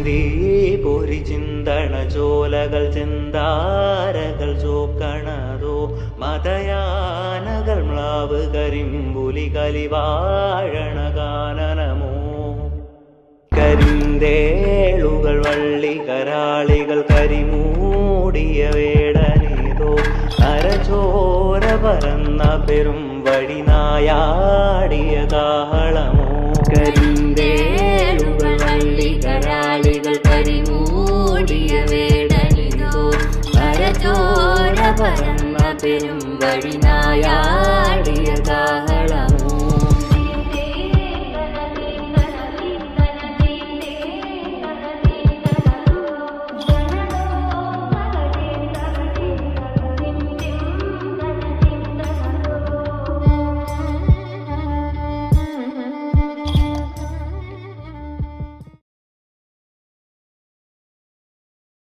ചിന്തി പൊരി ചിന്തണ ചോലകൾ ചിന്താരകൾ ചോക്കണതോ മതയാനകൾ മ്ലാവ് കരിമ്പുലി കലിവാഴണ കാനനമോ കരിന്തേളുകൾ വള്ളി കരാളികൾ കരിമൂടിയ വേടനേതോ അരചോര പരന്ന പെരും വഴിനായാടിയ കാഹളമോ കരിന്തേളുകൾ വള്ളി കരാളികൾ കരിമൂടിയ വേടനേതോ അരചോര പരന്ന പെരും വഴിനായാടിയ